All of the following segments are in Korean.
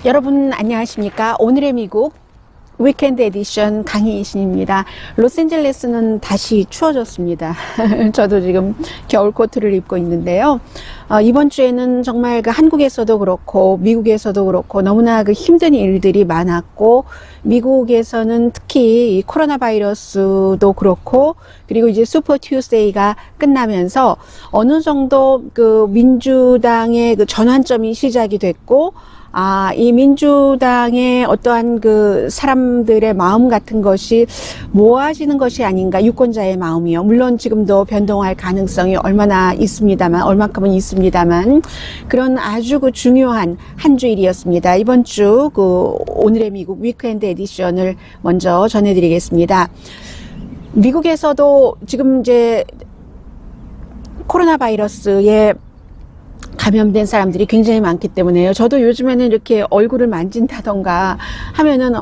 여러분 안녕하십니까? 오늘의 미국 위켄드 에디션 강희신입니다. 로스앤젤레스는 다시 추워졌습니다. 저도 지금 겨울 코트를 입고 있는데요. 이번 주에는 정말 그 한국에서도 그렇고 미국에서도 그렇고 너무나 그 힘든 일들이 많았고, 미국에서는 특히 이 코로나 바이러스도 그렇고, 그리고 이제 슈퍼 튜스데이가 끝나면서 어느 정도 그 민주당의 그 전환점이 시작이 됐고, 이 민주당의 어떠한 그 사람들의 마음 같은 것이 모아지는 것이 아닌가, 유권자의 마음이요. 물론 지금도 변동할 가능성이 얼만큼은 있습니다만, 그런 아주 그 중요한 한 주일이었습니다. 이번 주 그 오늘의 미국 위크엔드 에디션을 먼저 전해드리겠습니다. 미국에서도 지금 이제 코로나 바이러스에 감염된 사람들이 굉장히 많기 때문에요. 저도 요즘에는 이렇게 얼굴을 만진다던가 하면은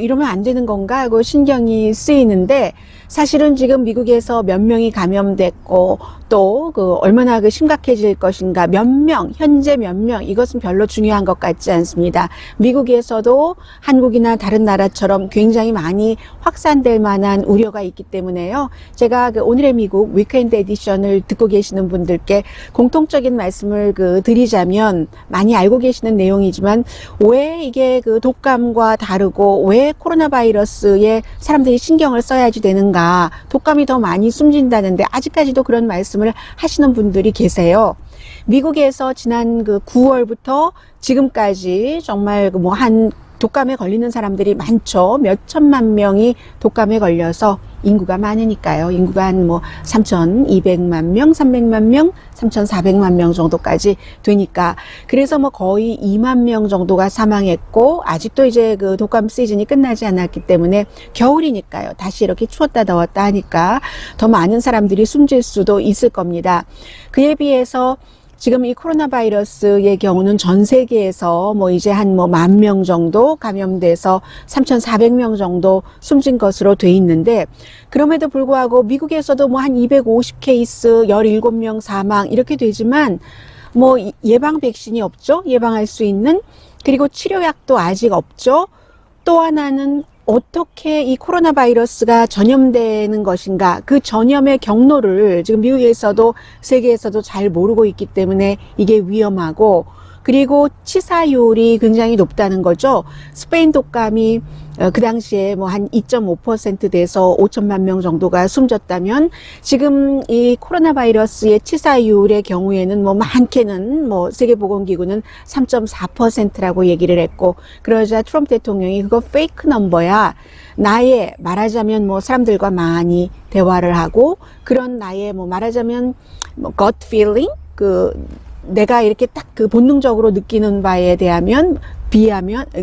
이러면 안 되는 건가 하고 신경이 쓰이는데, 사실은 지금 미국에서 몇 명이 감염됐고 또 그 얼마나 그 심각해질 것인가, 현재 몇 명, 이것은 별로 중요한 것 같지 않습니다. 미국에서도 한국이나 다른 나라처럼 굉장히 많이 확산될 만한 우려가 있기 때문에요. 제가 그 오늘의 미국 위크엔드 에디션을 듣고 계시는 분들께 공통적인 말씀을 드리자면, 많이 알고 계시는 내용이지만 왜 이게 그 독감과 다르고 왜 코로나 바이러스에 사람들이 신경을 써야지 되는가, 독감이 더 많이 숨진다는데 아직까지도 그런 말씀을 하시는 분들이 계세요. 미국에서 지난 그 9월부터 지금까지 정말 독감에 걸리는 사람들이 많죠. 몇 천만 명이 독감에 걸려서, 인구가 많으니까요. 인구가 한 3,200만 명, 300만 명, 3,400만 명 정도까지 되니까, 그래서 거의 2만 명 정도가 사망했고, 아직도 이제 그 독감 시즌이 끝나지 않았기 때문에 겨울이니까요. 다시 이렇게 추웠다 더웠다 하니까 더 많은 사람들이 숨질 수도 있을 겁니다. 그에 비해서 지금 이 코로나 바이러스의 경우는 전 세계에서 이제 한 10,000명 정도 감염돼서 3,400명 정도 숨진 것으로 돼 있는데, 그럼에도 불구하고 미국에서도 한 250 케이스, 17명 사망 이렇게 되지만 예방 백신이 없죠. 예방할 수 있는. 그리고 치료약도 아직 없죠. 또 하나는 어떻게 이 코로나 바이러스가 전염되는 것인가, 그 전염의 경로를 지금 미국에서도 세계에서도 잘 모르고 있기 때문에 이게 위험하고, 그리고 치사율이 굉장히 높다는 거죠. 스페인 독감이 그 당시에 한 2.5% 돼서 5천만 명 정도가 숨졌다면, 지금 이 코로나 바이러스의 치사율의 경우에는 많게는 세계보건기구는 3.4%라고 얘기를 했고, 그러자 트럼프 대통령이 그거 페이크 넘버야, 나의 말하자면 사람들과 많이 대화를 하고, 그런 나의 말하자면 gut feeling, 내가 이렇게 딱 본능적으로 느끼는 바에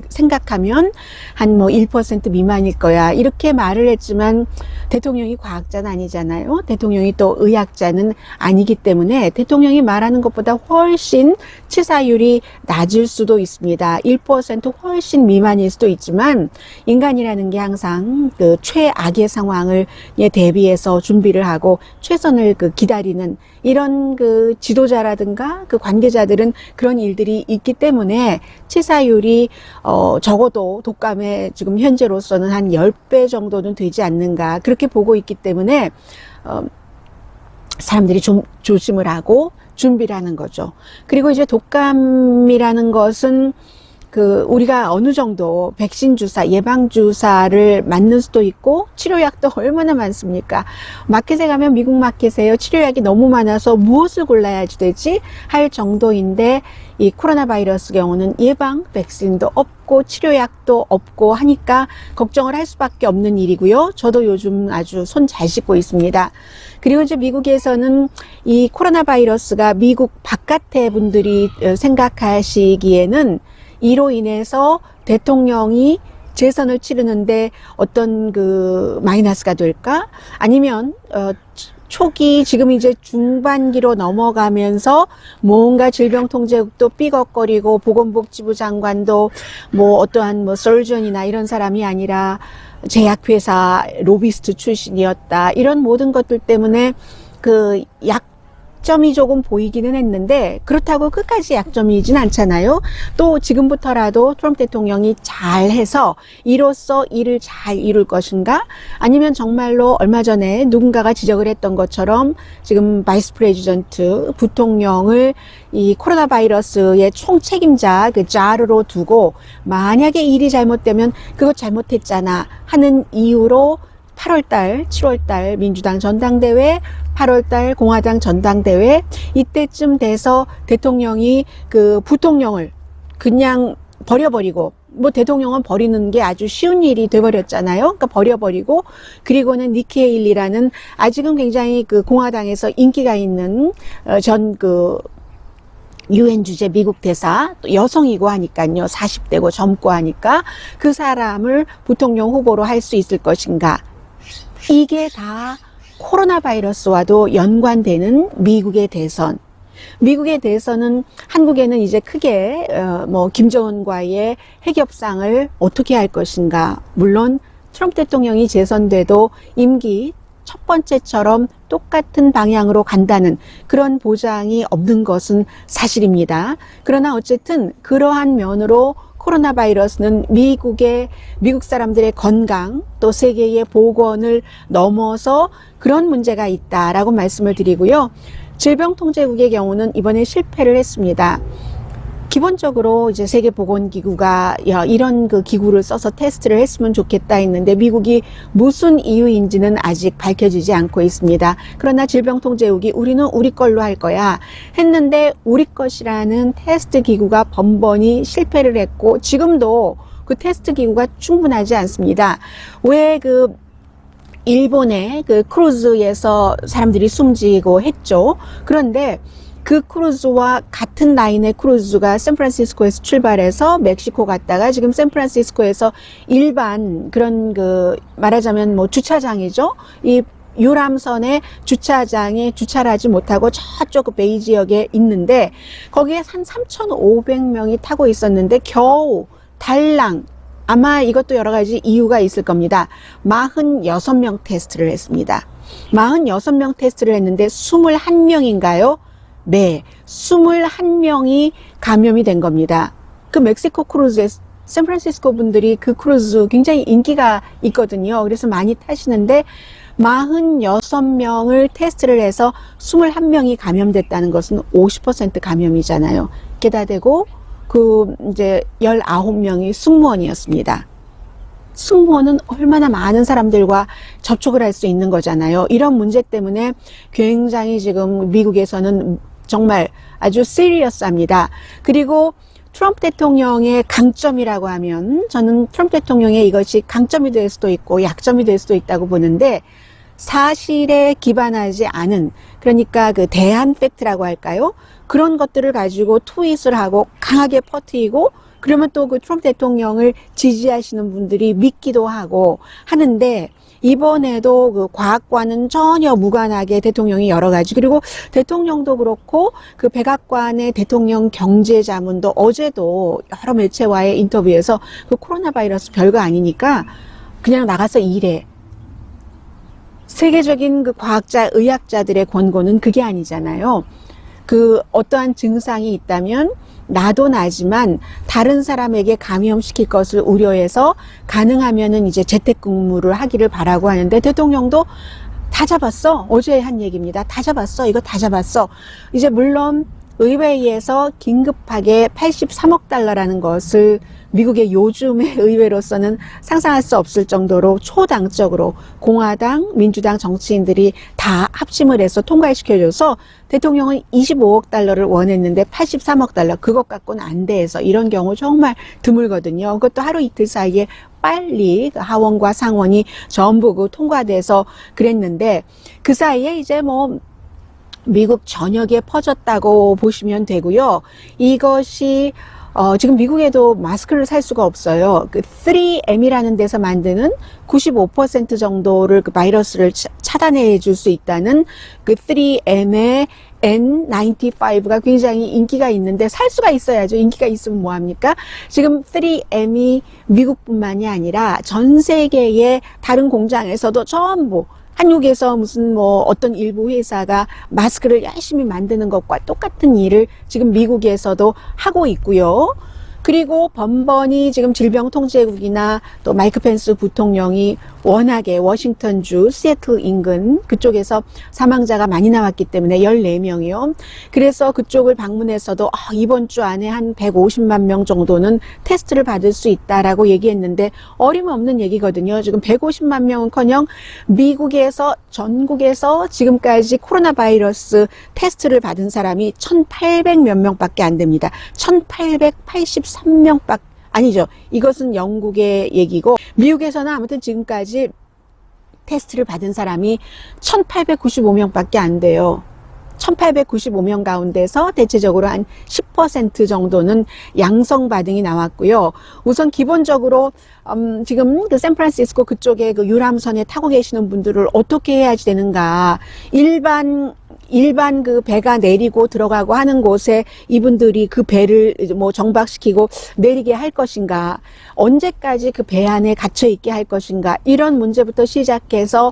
생각하면 한 1% 미만일 거야, 이렇게 말을 했지만, 대통령이 과학자는 아니잖아요. 대통령이 또 의학자는 아니기 때문에 대통령이 말하는 것보다 훨씬 치사율이 낮을 수도 있습니다. 1% 훨씬 미만일 수도 있지만, 인간이라는 게 항상 그 최악의 상황을 대비해서 준비를 하고 최선을 기다리는 이런 지도자라든가 관계자들은 그런 일들이 있기 때문에 치사율이 적어도 독감에 지금 현재로서는 한 10배 정도는 되지 않는가, 그렇게 보고 있기 때문에 사람들이 좀 조심을 하고 준비를 하는 거죠. 그리고 이제 독감이라는 것은 우리가 어느 정도 백신 주사, 예방 주사를 맞는 수도 있고, 치료약도 얼마나 많습니까? 마켓에 가면, 미국 마켓에요, 치료약이 너무 많아서 무엇을 골라야지 되지 할 정도인데, 이 코로나 바이러스 경우는 예방 백신도 없고 치료약도 없고 하니까 걱정을 할 수밖에 없는 일이고요. 저도 요즘 아주 손 잘 씻고 있습니다. 그리고 이제 미국에서는 이 코로나 바이러스가 미국 바깥의 분들이 생각하시기에는 이로 인해서 대통령이 재선을 치르는데 어떤 마이너스가 될까? 아니면 초기, 지금 이제 중반기로 넘어가면서 뭔가 질병통제국도 삐걱거리고, 보건복지부 장관도 어떠한 서전이나 이런 사람이 아니라 제약회사 로비스트 출신이었다, 이런 모든 것들 때문에 약 약점이 조금 보이기는 했는데 그렇다고 끝까지 약점이진 않잖아요. 또 지금부터라도 트럼프 대통령이 잘해서 이로써 일을 잘 이룰 것인가, 아니면 정말로 얼마 전에 누군가가 지적을 했던 것처럼 지금 바이스 프레지던트 부통령을 이 코로나 바이러스의 총책임자 그 자르로 두고 만약에 일이 잘못되면 그거 잘못했잖아 하는 이유로 8월달, 7월달 민주당 전당대회, 8월달 공화당 전당대회, 이때쯤 돼서 대통령이 그 부통령을 그냥 버려버리고, 뭐 대통령은 버리는 게 아주 쉬운 일이 돼버렸잖아요. 그러니까 버려버리고, 그리고는 니키 헤일리라는 아직은 굉장히 그 공화당에서 인기가 있는 UN 주재 미국 대사, 또 여성이고 하니까요, 40대고 젊고 하니까 그 사람을 부통령 후보로 할 수 있을 것인가. 이게 다 코로나 바이러스와도 연관되는 미국의 대선. 미국의 대선은 한국에는 이제 크게 김정은과의 핵협상을 어떻게 할 것인가. 물론 트럼프 대통령이 재선돼도 임기 첫 번째처럼 똑같은 방향으로 간다는 그런 보장이 없는 것은 사실입니다. 그러나 어쨌든 그러한 면으로 코로나 바이러스는 미국 사람들의 건강, 또 세계의 보건을 넘어서 그런 문제가 있다라고 말씀을 드리고요. 질병통제국의 경우는 이번에 실패를 했습니다. 기본적으로 이제 세계보건기구가 이런 그 기구를 써서 테스트를 했으면 좋겠다 했는데 미국이 무슨 이유인지는 아직 밝혀지지 않고 있습니다. 그러나 질병통제국이 우리는 우리 걸로 할 거야 했는데 우리 것이라는 테스트 기구가 번번이 실패를 했고 지금도 그 테스트 기구가 충분하지 않습니다. 왜 일본의 그 크루즈에서 사람들이 숨지고 했죠. 그런데 그 크루즈와 같은 라인의 크루즈가 샌프란시스코에서 출발해서 멕시코 갔다가 지금 샌프란시스코에서 일반 그런 말하자면 주차장이죠. 이 유람선의 주차장에 주차를 하지 못하고 저쪽 베이 지역에 있는데 거기에 한 3,500명이 타고 있었는데 겨우 달랑 아마 이것도 여러 가지 이유가 있을 겁니다. 46명 테스트를 했습니다. 46명 테스트를 했는데 21명인가요? 네, 21명이 감염이 된 겁니다. 그 멕시코 크루즈에 샌프란시스코 분들이 그 크루즈 굉장히 인기가 있거든요. 그래서 많이 타시는데 46명을 테스트를 해서 21명이 감염됐다는 것은 50% 감염이잖아요. 게다 대고 이제 19명이 승무원이었습니다. 승무원은 얼마나 많은 사람들과 접촉을 할 수 있는 거잖아요. 이런 문제 때문에 굉장히 지금 미국에서는 정말 아주 시리어스합니다. 그리고 트럼프 대통령의 강점이라고 하면 저는 트럼프 대통령의 이것이 강점이 될 수도 있고 약점이 될 수도 있다고 보는데 사실에 기반하지 않은, 그러니까 대한 팩트라고 할까요? 그런 것들을 가지고 트윗을 하고 강하게 퍼뜨리고 그러면 또 트럼프 대통령을 지지하시는 분들이 믿기도 하고 하는데 이번에도 과학과는 전혀 무관하게 대통령이 여러 가지, 그리고 대통령도 그렇고 백악관의 대통령 경제자문도 어제도 여러 매체와의 인터뷰에서 코로나 바이러스 별거 아니니까 그냥 나가서 일해. 세계적인 과학자, 의학자들의 권고는 그게 아니잖아요. 어떠한 증상이 있다면 나도 나지만 다른 사람에게 감염시킬 것을 우려해서 가능하면은 이제 재택근무를 하기를 바라고 하는데 대통령도 다 잡았어. 어제 한 얘기입니다. 다 잡았어. 이거 다 잡았어. 이제 물론 의회에서 긴급하게 83억 달러라는 것을 미국의 요즘의 의회로서는 상상할 수 없을 정도로 초당적으로 공화당, 민주당 정치인들이 다 합심을 해서 통과시켜줘서 대통령은 25억 달러를 원했는데 83억 달러, 그것 갖고는 안 돼 해서 이런 경우 정말 드물거든요. 그것도 하루 이틀 사이에 빨리 하원과 상원이 전부 통과돼서 그랬는데 그 사이에 이제 미국 전역에 퍼졌다고 보시면 되고요. 이것이 지금 미국에도 마스크를 살 수가 없어요. 3M이라는 데서 만드는 95% 정도를 바이러스를 차단해 줄 수 있다는 3M의 N95가 굉장히 인기가 있는데 살 수가 있어야죠. 인기가 있으면 뭐합니까? 지금 3M이 미국뿐만이 아니라 전 세계의 다른 공장에서도 전부 한국에서 무슨 뭐 어떤 일부 회사가 마스크를 열심히 만드는 것과 똑같은 일을 지금 미국에서도 하고 있고요. 그리고 번번이 지금 질병통제국이나 또 마이크 펜스 부통령이 워낙에 워싱턴주 시애틀 인근 그쪽에서 사망자가 많이 나왔기 때문에 14명이요. 그래서 그쪽을 방문해서도 이번 주 안에 한 150만 명 정도는 테스트를 받을 수 있다라고 얘기했는데 어림없는 얘기거든요. 지금 150만 명은커녕 미국에서 전국에서 지금까지 코로나 바이러스 테스트를 받은 사람이 1,800 몇 명밖에 안 됩니다. 1,883명밖에 아니죠. 이것은 영국의 얘기고 미국에서는 아무튼 지금까지 테스트를 받은 사람이 1,895명밖에 안 돼요. 1,895명 가운데서 대체적으로 한 10% 정도는 양성 반응이 나왔고요. 우선 기본적으로 지금 그 샌프란시스코 그쪽에 그 유람선에 타고 계시는 분들을 어떻게 해야지 되는가? 일반 그 배가 내리고 들어가고 하는 곳에 이분들이 그 배를 뭐 정박시키고 내리게 할 것인가? 언제까지 그 배 안에 갇혀 있게 할 것인가? 이런 문제부터 시작해서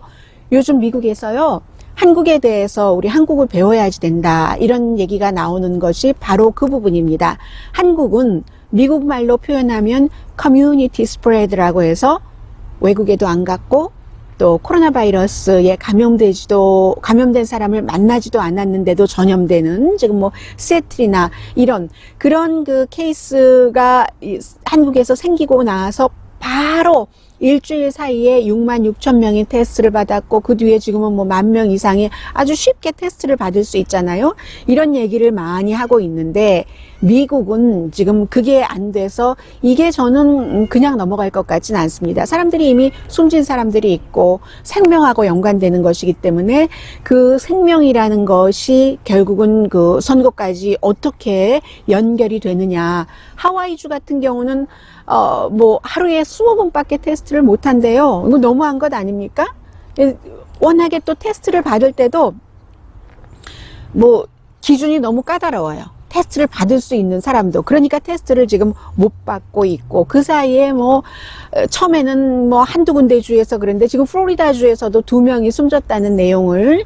요즘 미국에서요. 한국에 대해서 우리 한국을 배워야지 된다. 이런 얘기가 나오는 것이 바로 그 부분입니다. 한국은 미국 말로 표현하면 커뮤니티 스프레드라고 해서 외국에도 안 갔고 또 코로나 바이러스에 감염된 사람을 만나지도 않았는데도 전염되는 지금 뭐 시애틀이나 이런 그런 그 케이스가 한국에서 생기고 나서 바로 일주일 사이에 6만 6천 명이 테스트를 받았고 그 뒤에 지금은 뭐 1만 명 이상이 아주 쉽게 테스트를 받을 수 있잖아요. 이런 얘기를 많이 하고 있는데 미국은 지금 그게 안 돼서 이게 저는 그냥 넘어갈 것 같지는 않습니다. 사람들이 이미 숨진 사람들이 있고 생명하고 연관되는 것이기 때문에 그 생명이라는 것이 결국은 그 선거까지 어떻게 연결이 되느냐. 하와이주 같은 경우는 뭐 하루에 20번밖에 테스트를 못 한대요. 이거 너무한 것 아닙니까? 워낙에 또 테스트를 받을 때도 뭐 기준이 너무 까다로워요. 테스트를 받을 수 있는 사람도 그러니까 테스트를 지금 못 받고 있고 그 사이에 뭐 처음에는 뭐 한두 군데 주에서 그랬는데 지금 플로리다 주에서도 2명이 숨졌다는 내용을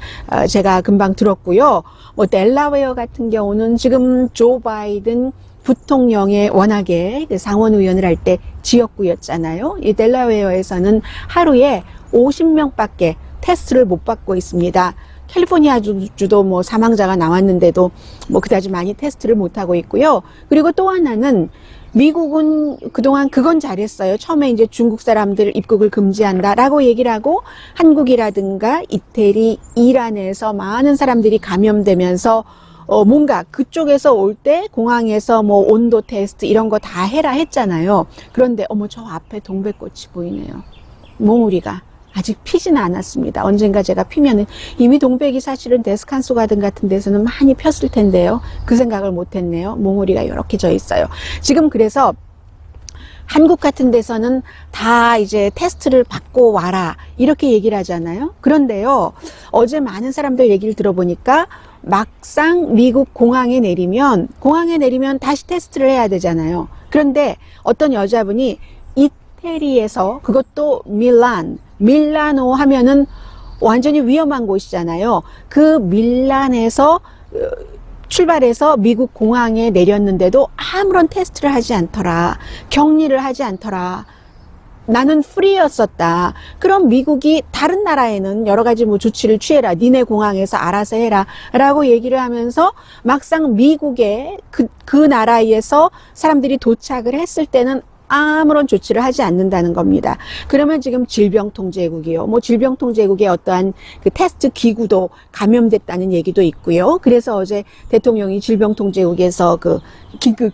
제가 금방 들었고요. 뭐 델라웨어 같은 경우는 지금 조 바이든 부통령의 워낙에 상원의원을 할 때 지역구였잖아요. 이 델라웨어에서는 하루에 50명밖에 테스트를 못 받고 있습니다. 캘리포니아주도 뭐 사망자가 나왔는데도 뭐 그다지 많이 테스트를 못 하고 있고요. 그리고 또 하나는 미국은 그동안 그건 잘했어요. 처음에 이제 중국 사람들 입국을 금지한다라고 얘기를 하고 한국이라든가 이태리, 이란에서 많은 사람들이 감염되면서 뭔가 그쪽에서 올 때 공항에서 뭐 온도 테스트 이런 거 다 해라 했잖아요. 그런데 저 앞에 동백꽃이 보이네요. 몽우리가 아직 피지는 않았습니다. 언젠가 제가 피면은 이미 동백이 사실은 데스칸소 가든 같은 데서는 많이 폈을 텐데요. 그 생각을 못 했네요. 몽우리가 이렇게 져 있어요. 지금 그래서 한국 같은 데서는 다 이제 테스트를 받고 와라 이렇게 얘기를 하잖아요. 그런데요, 어제 많은 사람들 얘기를 들어보니까 막상 미국 공항에 내리면 다시 테스트를 해야 되잖아요. 그런데 어떤 여자분이 이태리에서 그것도 밀라노 하면은 완전히 위험한 곳이잖아요. 그 밀란에서 출발해서 미국 공항에 내렸는데도 아무런 테스트를 하지 않더라. 격리를 하지 않더라. 나는 프리였었다. 그럼 미국이 다른 나라에는 여러 가지 뭐 조치를 취해라. 니네 공항에서 알아서 해라. 라고 얘기를 하면서 막상 미국의 그 나라에서 사람들이 도착을 했을 때는 아무런 조치를 하지 않는다는 겁니다. 그러면 지금 질병통제국이요. 뭐 질병통제국의 어떠한 그 테스트 기구도 감염됐다는 얘기도 있고요. 그래서 어제 대통령이 질병통제국에서 그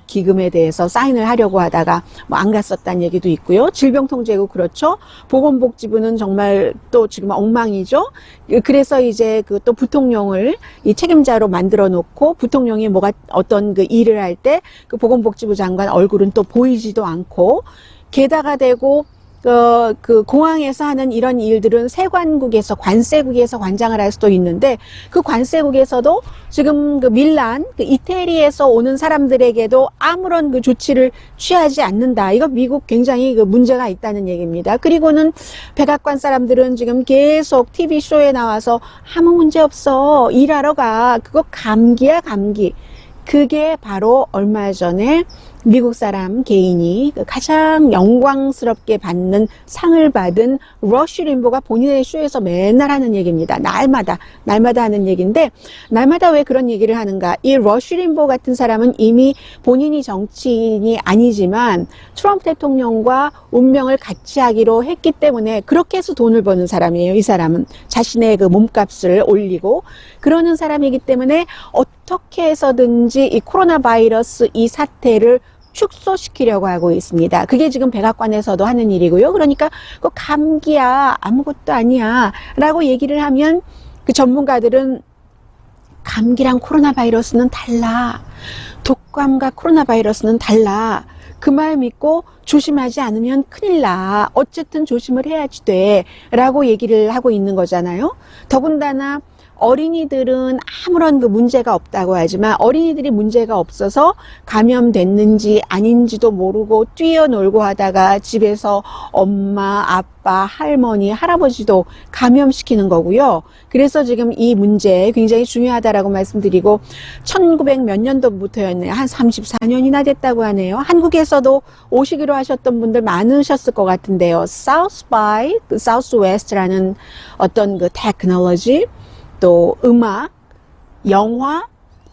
기금에 대해서 사인을 하려고 하다가 뭐 안 갔었다는 얘기도 있고요. 질병통제국 그렇죠. 보건복지부는 정말 또 지금 엉망이죠. 그래서 이제 그 또 부통령을 이 책임자로 만들어 놓고 부통령이 어떤 그 일을 할 때 그 보건복지부 장관 얼굴은 또 보이지도 않고 게다가 대고 그 공항에서 하는 이런 일들은 세관국에서, 관세국에서 관장을 할 수도 있는데, 그 관세국에서도 지금 그 밀란, 그 이태리에서 오는 사람들에게도 아무런 그 조치를 취하지 않는다. 이거 미국 굉장히 그 문제가 있다는 얘기입니다. 그리고는 백악관 사람들은 지금 계속 TV쇼에 나와서 아무 문제 없어. 일하러 가. 그거 감기야, 감기. 그게 바로 얼마 전에 미국 사람 개인이 가장 영광스럽게 받는 상을 받은 러쉬 림보가 본인의 쇼에서 맨날 하는 얘기입니다. 날마다 하는 얘기인데, 날마다 왜 그런 얘기를 하는가? 이 러쉬 림보 같은 사람은 이미 본인이 정치인이 아니지만 트럼프 대통령과 운명을 같이 하기로 했기 때문에 그렇게 해서 돈을 버는 사람이에요. 이 사람은 자신의 그 몸값을 올리고 그러는 사람이기 때문에 어떻게 해서든지 이 코로나 바이러스 이 사태를 축소시키려고 하고 있습니다. 그게 지금 백악관에서도 하는 일이고요. 그러니까 그 감기야, 아무것도 아니야 라고 얘기를 하면 그 전문가들은 감기랑 코로나 바이러스는 달라. 독감과 코로나 바이러스는 달라. 그 말 믿고 조심하지 않으면 큰일 나. 어쨌든 조심을 해야지 돼 라고 얘기를 하고 있는 거잖아요. 더군다나 어린이들은 아무런 그 문제가 없다고 하지만 어린이들이 문제가 없어서 감염됐는지 아닌지도 모르고 뛰어놀고 하다가 집에서 엄마, 아빠, 할머니, 할아버지도 감염시키는 거고요. 그래서 지금 이 문제 굉장히 중요하다라고 말씀드리고 1900 몇 년도부터였네요. 한 34년이나 됐다고 하네요. 한국에서도 오시기로 하셨던 분들 많으셨을 것 같은데요. South by, 그 Southwest라는 어떤 그 테크놀로지 또 음악, 영화,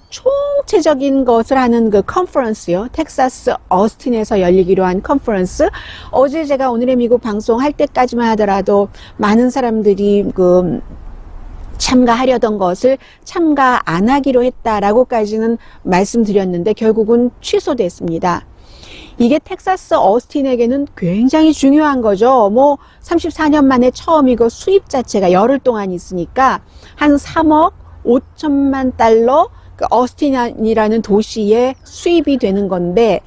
총체적인 것을 하는 그 컨퍼런스요. 텍사스 어스틴에서 열리기로 한 컨퍼런스. 어제 제가 오늘의 미국 방송할 때까지만 하더라도 많은 사람들이 그 참가하려던 것을 참가 안 하기로 했다라고까지는 말씀드렸는데 결국은 취소됐습니다. 이게 텍사스 어스틴에게는 굉장히 중요한 거죠. 뭐 34년 만에 처음이고 수입 자체가 열흘 동안 있으니까 한 3억 5천만 달러 그 어스틴이라는 도시에 수입이 되는 건데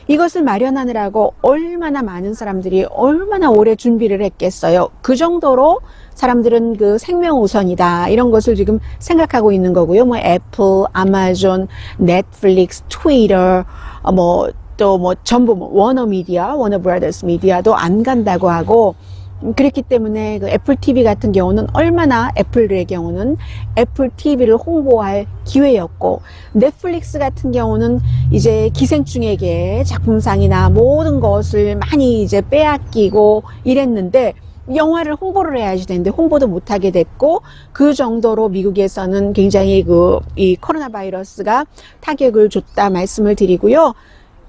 이것을 마련하느라고 얼마나 많은 사람들이 얼마나 오래 준비를 했겠어요. 그 정도로 사람들은 그 생명 우선이다 이런 것을 지금 생각하고 있는 거고요. 뭐 애플, 아마존, 넷플릭스, 트위터 또 전부 워너미디어, 워너브라더스 미디어도 안 간다고 하고 그랬기 때문에 그 애플 TV 같은 경우는 얼마나 애플의 경우는 애플 TV를 홍보할 기회였고 넷플릭스 같은 경우는 이제 기생충에게 작품상이나 모든 것을 많이 이제 빼앗기고 이랬는데 영화를 홍보를 해야지 되는데 홍보도 못하게 됐고 그 정도로 미국에서는 굉장히 이 코로나 바이러스가 타격을 줬다 말씀을 드리고요.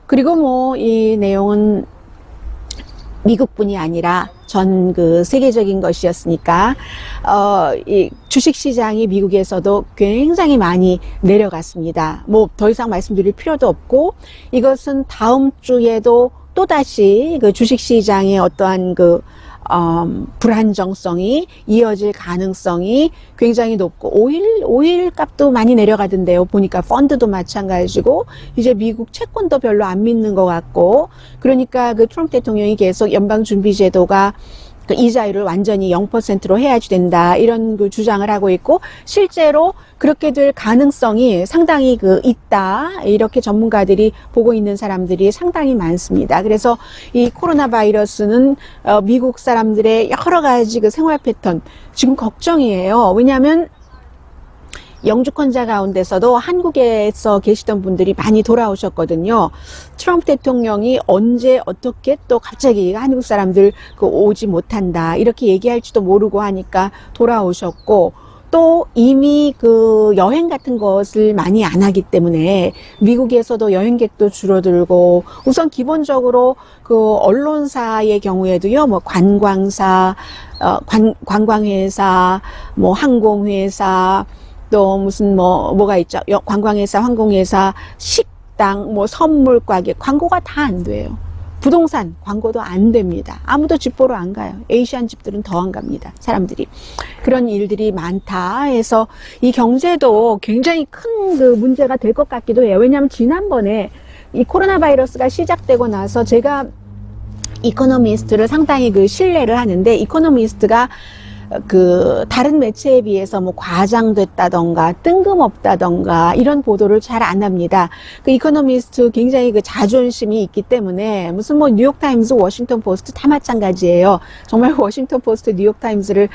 그리고 이 내용은 미국뿐이 아니라 전 그 세계적인 것이었으니까, 이 주식 시장이 미국에서도 굉장히 많이 내려갔습니다. 더 이상 말씀드릴 필요도 없고, 이것은 다음 주에도 또다시 그 주식 시장의 어떠한 불안정성이 이어질 가능성이 굉장히 높고 오일 값도 많이 내려가던데요. 보니까 펀드도 마찬가지고 이제 미국 채권도 별로 안 믿는 것 같고 그러니까 그 트럼프 대통령이 계속 연방준비제도가 그 이자율을 완전히 0%로 해야지 된다 이런 그 주장을 하고 있고 실제로 그렇게 될 가능성이 상당히 있다 이렇게 전문가들이 보고 있는 사람들이 상당히 많습니다. 그래서 이 코로나 바이러스는 미국 사람들의 여러 가지 그 생활 패턴 지금 걱정이에요. 왜냐하면 영주권자 가운데서도 한국에서 계시던 분들이 많이 돌아오셨거든요. 트럼프 대통령이 언제 어떻게 또 갑자기 한국 사람들 오지 못한다 이렇게 얘기할지도 모르고 하니까 돌아오셨고 또 이미 여행 같은 것을 많이 안 하기 때문에 미국에서도 여행객도 줄어들고 우선 기본적으로 언론사의 경우에도요 관광사, 관광회사, 항공회사 또 무슨 뭐가 있죠? 관광회사, 항공회사, 식당, 선물 가게 광고가 다 안 돼요. 부동산 광고도 안 됩니다. 아무도 집 보러 안 가요. 에이시안 집들은 더 안 갑니다. 사람들이. 그런 일들이 많다 해서 이 경제도 굉장히 큰 문제가 될 것 같기도 해요. 왜냐하면 지난번에 이 코로나 바이러스가 시작되고 나서 제가 이코노미스트를 상당히 그 신뢰를 하는데, 이코노미스트가 그 다른 매체에 비해서 뭐 과장됐다던가 뜬금없다던가 이런 보도를 잘 안 합니다. 그 이코노미스트 굉장히 그 자존심이 있기 때문에 무슨 뭐 뉴욕타임스, 워싱턴 포스트 다 마찬가지예요. 정말 워싱턴 포스트, 뉴욕타임스를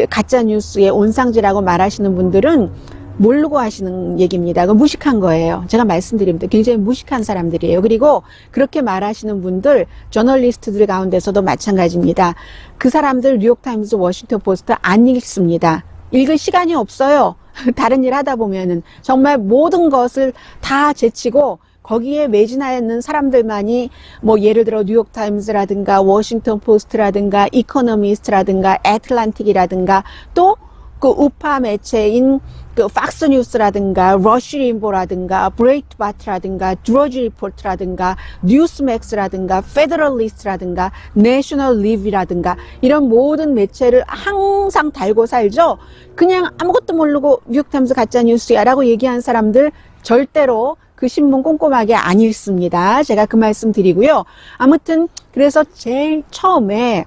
가짜 뉴스의 온상지라고 말하시는 분들은 모르고 하시는 얘기입니다. 그 무식한 거예요. 제가 말씀드립니다. 굉장히 무식한 사람들이에요. 그리고 그렇게 말하시는 분들, 저널리스트들 가운데서도 마찬가지입니다. 그 사람들 뉴욕타임스, 워싱턴 포스트 안 읽습니다. 읽을 시간이 없어요. 다른 일 하다 보면은 정말 모든 것을 다 제치고 거기에 매진하여 있는 사람들만이 뭐 예를 들어 뉴욕타임스라든가 워싱턴 포스트라든가 이코노미스트라든가 애틀란틱이라든가 또 그 우파 매체인 그 팍스 뉴스라든가 러쉬 림보라든가 브레이트바트라든가 드러지 리포트라든가 뉴스맥스라든가 페더럴리스트라든가 내셔널 리뷰라든가 이런 모든 매체를 항상 달고 살죠. 그냥 아무것도 모르고 뉴욕타임스 가짜 뉴스야 라고 얘기한 사람들 절대로 그 신문 꼼꼼하게 안 읽습니다. 제가 그 말씀 드리고요. 아무튼 그래서 제일 처음에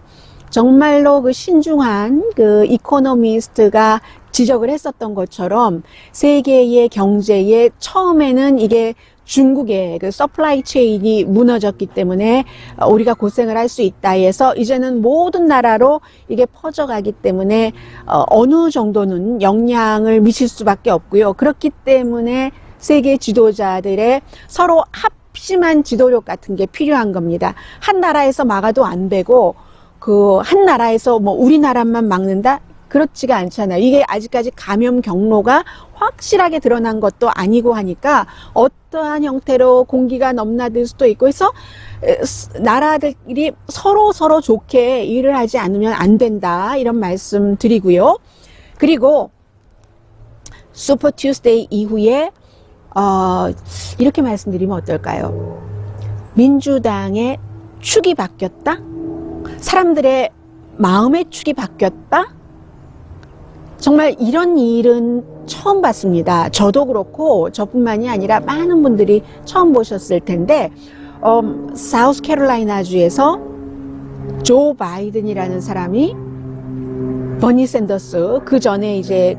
정말로 그 신중한 그 이코노미스트가 지적을 했었던 것처럼 세계의 경제에 처음에는 이게 중국의 그 서플라이 체인이 무너졌기 때문에 우리가 고생을 할 수 있다 해서 이제는 모든 나라로 이게 퍼져가기 때문에 어느 정도는 영향을 미칠 수밖에 없고요. 그렇기 때문에 세계 지도자들의 서로 합심한 지도력 같은 게 필요한 겁니다. 한 나라에서 막아도 안 되고 그 한 나라에서 뭐 우리나라만 막는다? 그렇지가 않잖아요. 이게 아직까지 감염 경로가 확실하게 드러난 것도 아니고 하니까 어떠한 형태로 공기가 넘나들 수도 있고 해서 나라들이 서로 좋게 일을 하지 않으면 안 된다. 이런 말씀 드리고요. 그리고 슈퍼 투스데이 이후에 이렇게 말씀드리면 어떨까요? 민주당의 축이 바뀌었다? 사람들의 마음의 축이 바뀌었다? 정말 이런 일은 처음 봤습니다. 저도 그렇고 저뿐만이 아니라 많은 분들이 처음 보셨을 텐데 사우스캐롤라이나주에서 조 바이든이라는 사람이 버니 샌더스 그 전에 이제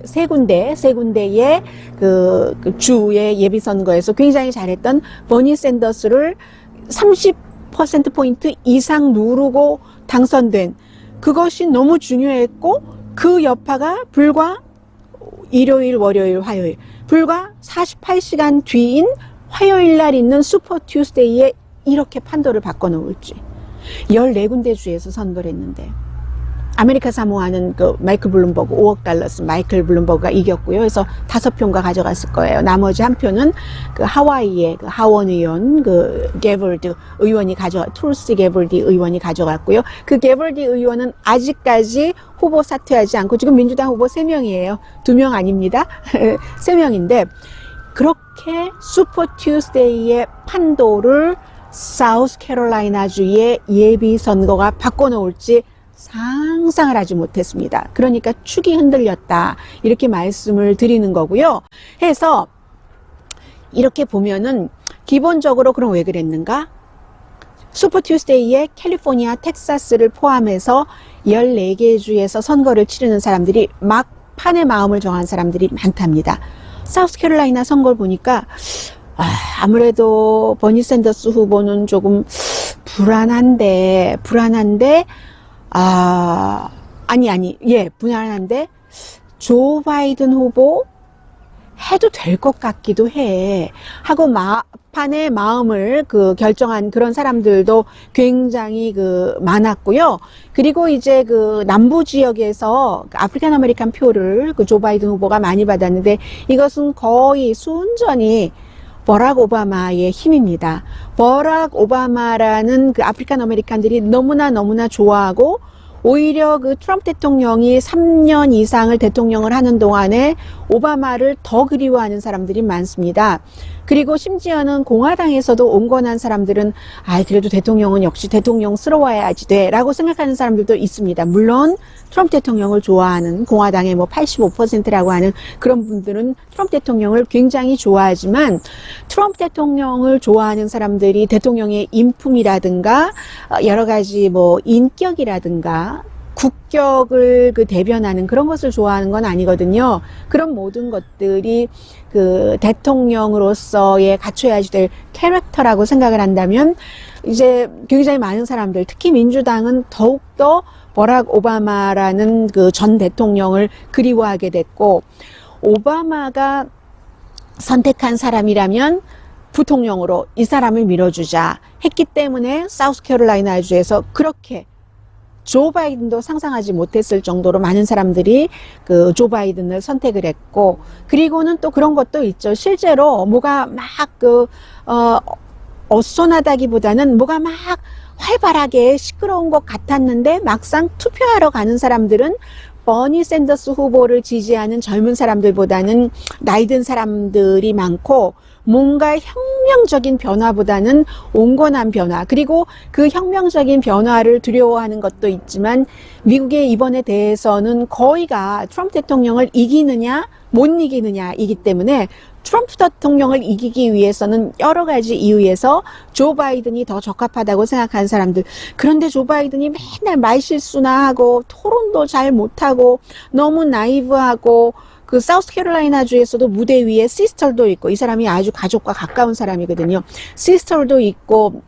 세 군데의 그 주의 예비 선거에서 굉장히 잘했던 버니 샌더스를 30%포인트 이상 누르고 당선된 그것이 너무 중요했고 그 여파가 불과 일요일, 월요일, 화요일 불과 48시간 뒤인 화요일 날 있는 슈퍼 투스데이에 이렇게 판도를 바꿔놓을지 14군데 주에서 선거를 했는데 아메리카 사모아는 그 마이클 블룸버그 5억 달러스 마이클 블룸버그가 이겼고요. 그래서 5표인가 가져갔을 거예요. 나머지 1표는 그 하와이의 그 하원 의원 그 게벌드 의원이 툴스 게벌드 의원이 가져갔고요. 그 게벌드 의원은 아직까지 후보 사퇴하지 않고 지금 민주당 후보 3명이에요. 2명 아닙니다. 3명인데 그렇게 슈퍼 투스데이의 판도를 사우스캐롤라이나주의 예비 선거가 바꿔놓을지 상상을 하지 못했습니다. 그러니까 축이 흔들렸다 이렇게 말씀을 드리는 거고요. 해서 이렇게 보면은 기본적으로 그럼 왜 그랬는가? 슈퍼 투스데이에 캘리포니아, 텍사스를 포함해서 14개 주에서 선거를 치르는 사람들이 막판의 마음을 정한 사람들이 많답니다. 사우스캐롤라이나 선거를 보니까 아무래도 버니 샌더스 후보는 조금 불안한데 불안한데 조 바이든 후보 해도 될 것 같기도 해 하고 막판의 마음을 결정한 그런 사람들도 굉장히 많았고요. 그리고 이제 남부 지역에서 아프리칸 아메리칸 표를 조 바이든 후보가 많이 받았는데 이것은 거의 순전히 버락 오바마의 힘입니다. 버락 오바마라는 아프리칸 아메리칸들이 너무나 좋아하고 오히려 트럼프 대통령이 3년 이상을 대통령을 하는 동안에 오바마를 더 그리워하는 사람들이 많습니다. 그리고 심지어는 공화당에서도 온건한 사람들은 그래도 대통령은 역시 대통령스러워야지 돼라고 생각하는 사람들도 있습니다. 물론 트럼프 대통령을 좋아하는 공화당의 뭐 85%라고 하는 그런 분들은 트럼프 대통령을 굉장히 좋아하지만, 트럼프 대통령을 좋아하는 사람들이 대통령의 인품이라든가 여러 가지 뭐 인격이라든가 국격을 대변하는 그런 것을 좋아하는 건 아니거든요. 그런 모든 것들이 대통령으로서의 갖춰야지 될 캐릭터라고 생각을 한다면, 이제 굉장히 많은 사람들, 특히 민주당은 더욱더 버락 오바마라는 전 대통령을 그리워하게 됐고, 오바마가 선택한 사람이라면 부통령으로 이 사람을 밀어주자 했기 때문에 사우스캐롤라이나주에서 그렇게 조 바이든도 상상하지 못했을 정도로 많은 사람들이 조 바이든을 선택을 했고, 그리고는 또 그런 것도 있죠. 실제로 뭐가 막 어수선하다기보다는 뭐가 막 활발하게 시끄러운 것 같았는데, 막상 투표하러 가는 사람들은 버니 샌더스 후보를 지지하는 젊은 사람들보다는 나이 든 사람들이 많고, 뭔가 혁명적인 변화보다는 온건한 변화, 그리고 그 혁명적인 변화를 두려워하는 것도 있지만, 미국의 이번에 대해서는 거의가 트럼프 대통령을 이기느냐 못 이기느냐이기 때문에, 트럼프 대통령을 이기기 위해서는 여러 가지 이유에서 조 바이든이 더 적합하다고 생각하는 사람들. 그런데 조 바이든이 맨날 말실수나 하고 토론도 잘 못하고 너무 나이브하고, 사우스캐롤라이나주에서도 무대 위에 시스터도 있고, 이 사람이 아주 가족과 가까운 사람이거든요. 시스터도 있고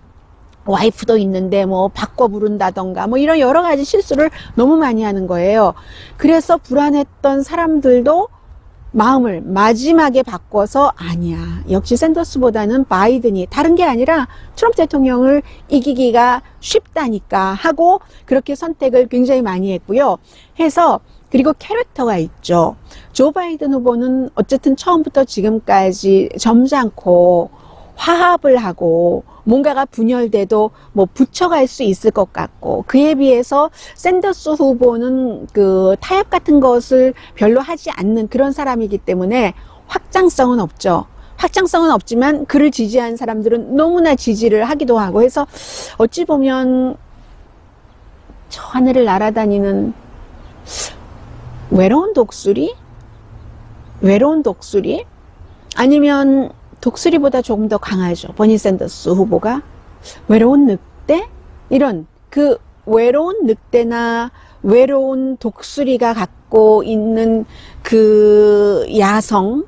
와이프도 있는데 뭐 바꿔 부른다던가 뭐 이런 여러 가지 실수를 너무 많이 하는 거예요. 그래서 불안했던 사람들도 마음을 마지막에 바꿔서, 아니야, 역시 샌더스보다는 바이든이, 다른 게 아니라 트럼프 대통령을 이기기가 쉽다니까 하고 그렇게 선택을 굉장히 많이 했고요. 해서, 그리고 캐릭터가 있죠. 조 바이든 후보는 어쨌든 처음부터 지금까지 점잖고 화합을 하고 뭔가가 분열돼도 뭐 붙여갈 수 있을 것 같고, 그에 비해서 샌더스 후보는 타협 같은 것을 별로 하지 않는 그런 사람이기 때문에 확장성은 없죠. 확장성은 없지만 그를 지지하는 사람들은 너무나 지지를 하기도 하고 해서, 어찌 보면 저 하늘을 날아다니는 외로운 독수리? 아니면 독수리보다 조금 더 강하죠. 버니 샌더스 후보가. 외로운 늑대? 이런 외로운 늑대나 외로운 독수리가 갖고 있는 야성,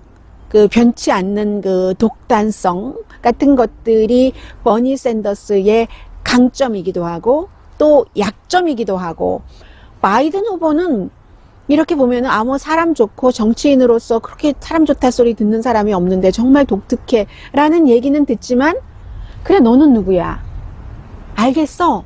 변치 않는 독단성 같은 것들이 버니 샌더스의 강점이기도 하고 또 약점이기도 하고, 바이든 후보는 이렇게 보면은 뭐 사람 좋고 정치인으로서 그렇게 사람 좋다 소리 듣는 사람이 없는데 정말 독특해 라는 얘기는 듣지만, 그래 너는 누구야? 알겠어.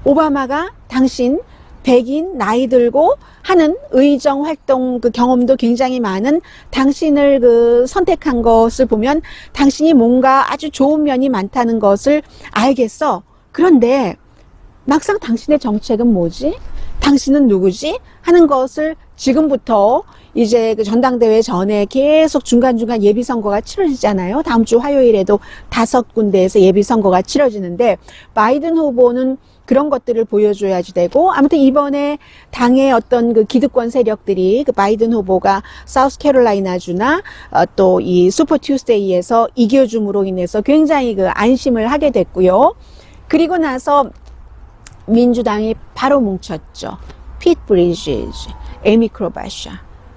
오바마가 당신 백인 나이 들고 하는 의정 활동 경험도 굉장히 많은 당신을 선택한 것을 보면 당신이 뭔가 아주 좋은 면이 많다는 것을 알겠어. 그런데 막상 당신의 정책은 뭐지? 당신은 누구지? 하는 것을 지금부터 이제 전당대회 전에 계속 중간중간 예비선거가 치러지잖아요. 다음 주 화요일에도 5군데에서 예비선거가 치러지는데, 바이든 후보는 그런 것들을 보여줘야지 되고, 아무튼 이번에 당의 어떤 기득권 세력들이 바이든 후보가 사우스캐롤라이나주나 또 이 슈퍼 투스데이에서 이겨줌으로 인해서 굉장히 안심을 하게 됐고요. 그리고 나서 민주당이 바로 뭉쳤죠. 피트 브리지즈, 에미 크로바샤,